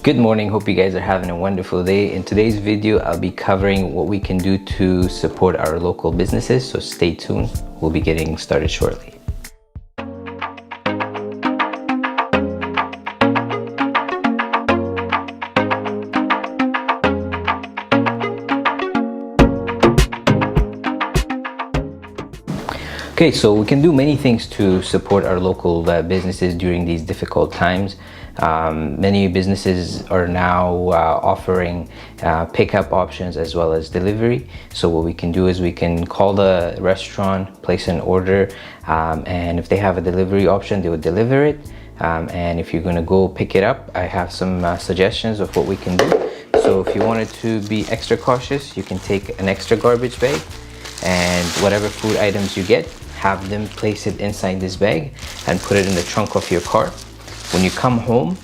Good morning, hope you guys are having a wonderful day. In today's video, I'll be covering what we can do to support our local businesses, so stay tuned. We'll be getting started shortly. Okay, so we can do many things to support our local businesses during these difficult times. Many businesses are now offering pickup options as well as delivery. So what we can do is we can call the restaurant, place an order, and if they have a delivery option, they would deliver it. And if you're gonna go pick it up, I have some suggestions of what we can do. So if you wanted to be extra cautious, you can take an extra garbage bag and whatever food items you get, have them place it inside this bag and put it in the trunk of your car. When you come home,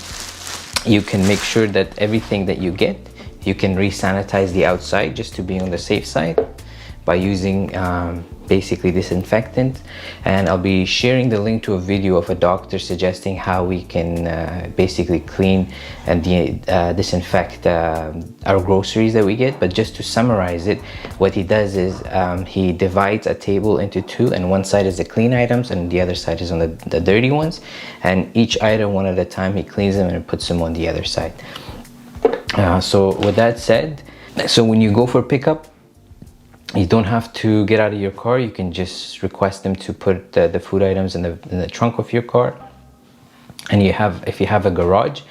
you can make sure that everything that you get, you can re-sanitize the outside just to be on the safe side by using basically disinfectant. And I'll be sharing the link to a video of a doctor suggesting how we can basically clean and disinfect our groceries that we get. But just to summarize it, what he does is he divides a table into two, and one side is the clean items and the other side is on the dirty ones, and each item one at a time he cleans them and puts them on the other side. So with that said, so when you go for pickup, you don't have to get out of your car. You can just request them to put the food items in the trunk of your car. And if you have a garage,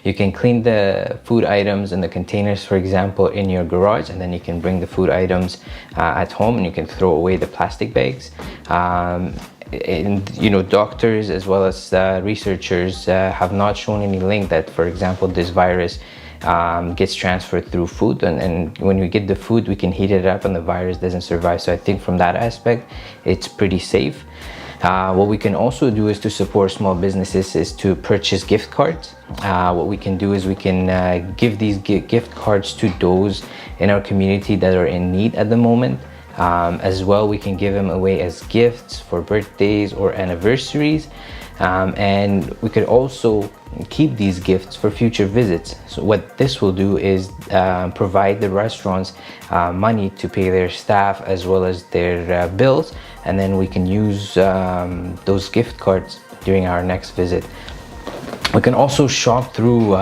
you can clean the food items and the containers, for example, in your garage, and then you can bring the food items at home and you can throw away the plastic bags. And you know, doctors as well as researchers have not shown any link that, for example, this virus gets transferred through food, and when we get the food we can heat it up and the virus doesn't survive. So I think from that aspect it's pretty safe. What we can also do is to support small businesses is to purchase gift cards. What we can do is we can give these gift cards to those in our community that are in need at the moment. As well, we can give them away as gifts for birthdays or anniversaries. And we could also keep these gifts for future visits. So what this will do is provide the restaurants money to pay their staff as well as their bills, and then we can use those gift cards during our next visit. We can also shop through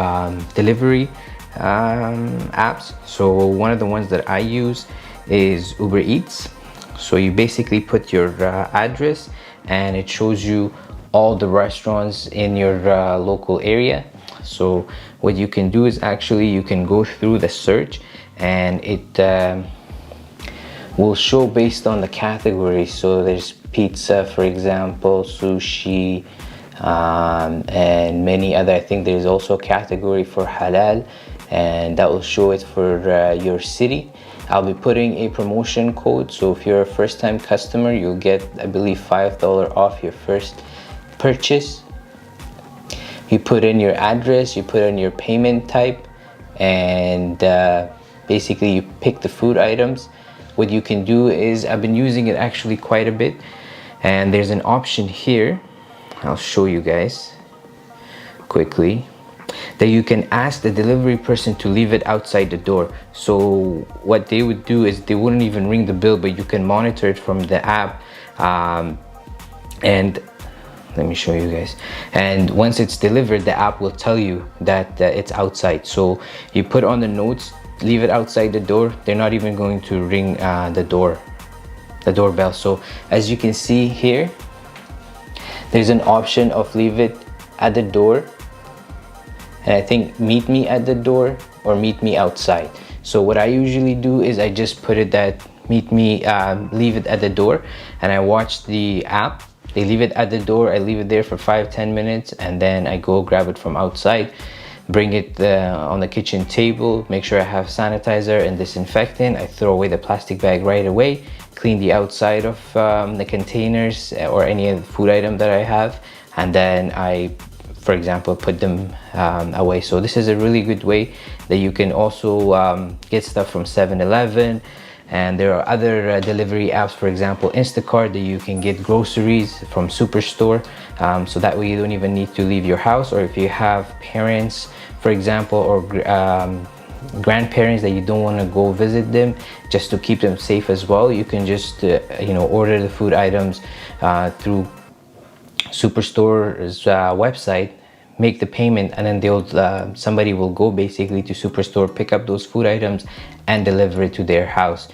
delivery apps. So one of the ones that I use is Uber Eats. So you basically put your address and it shows you all the restaurants in your local area. So what you can do is actually you can go through the search and it will show based on the category. So there's pizza, for example, sushi, and many other. I think there's also a category for halal, and that will show it for your city. I'll be putting a promotion code, so if you're a first-time customer, you'll get, I believe, $5 off your first purchase. You put in your address, you put in your payment type, and basically you pick the food items. What you can do is, I've been using it actually quite a bit, and there's an option here, I'll show you guys quickly, that you can ask the delivery person to leave it outside the door. So what they would do is they wouldn't even ring the bell, but you can monitor it from the app. And let me show you guys. And once it's delivered, the app will tell you that it's outside. So you put on the notes, leave it outside the door. They're not even going to ring the doorbell. So as you can see here, there's an option of leave it at the door, and I think meet me at the door or meet me outside. So what I usually do is I just put it that meet me, leave it at the door, and I watch the app. They leave it at the door, I leave it there for 5-10 minutes, and then I go grab it from outside, bring it on the kitchen table, make sure I have sanitizer and disinfectant. I throw away the plastic bag right away, clean the outside of the containers or any of the food item that I have, and then I, for example, put them away. So this is a really good way that you can also get stuff from 7-Eleven And there are other delivery apps, for example Instacart, that you can get groceries from Superstore, so that way you don't even need to leave your house. Or if you have parents, for example, or grandparents that you don't want to go visit them, just to keep them safe as well, you can just order the food items through Superstore's website, make the payment, and then somebody will go basically to Superstore, pick up those food items and deliver it to their house,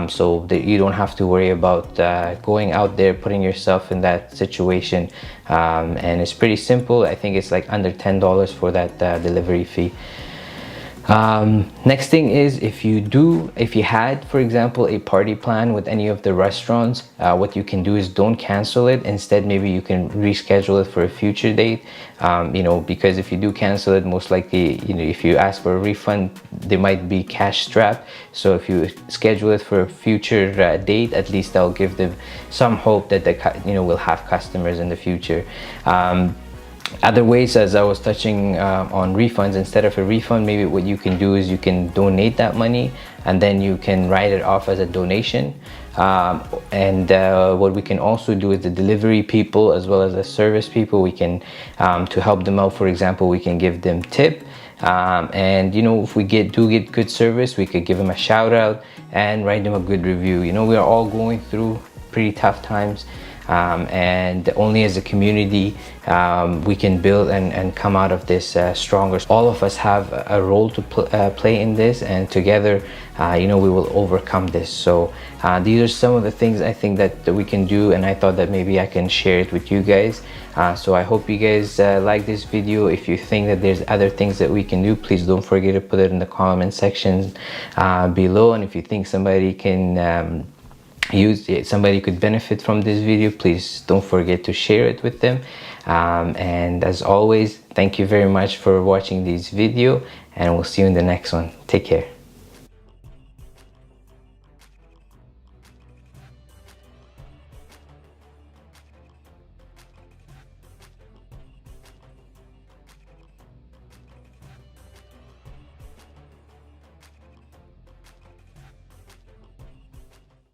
so that you don't have to worry about going out there, putting yourself in that situation. And it's pretty simple. I think it's like under $10 for that delivery fee. Next thing is, if you had, for example, a party plan with any of the restaurants, what you can do is don't cancel it. Instead, maybe you can reschedule it for a future date, because if you do cancel it, most likely, if you ask for a refund, they might be cash strapped. So if you schedule it for a future date, at least that'll give them some hope that we'll have customers in the future. Other ways, as I was touching on refunds, instead of a refund, maybe what you can do is you can donate that money, and then you can write it off as a donation. What we can also do is the delivery people as well as the service people, we can to help them out, for example, we can give them tip. If we do get good service, we could give them a shout out and write them a good review. We are all going through pretty tough times. And only as a community we can build and come out of this stronger. All of us have a role to play in this, and together we will overcome this. So these are some of the things I think that we can do, and I thought that maybe I can share it with you guys. So I hope you guys like this video. If you think that there's other things that we can do, please don't forget to put it in the comment section below. And if you think somebody can somebody could benefit from this video, please don't forget to share it with them. And as always, thank you very much for watching this video, and we'll see you in the next one. Take care.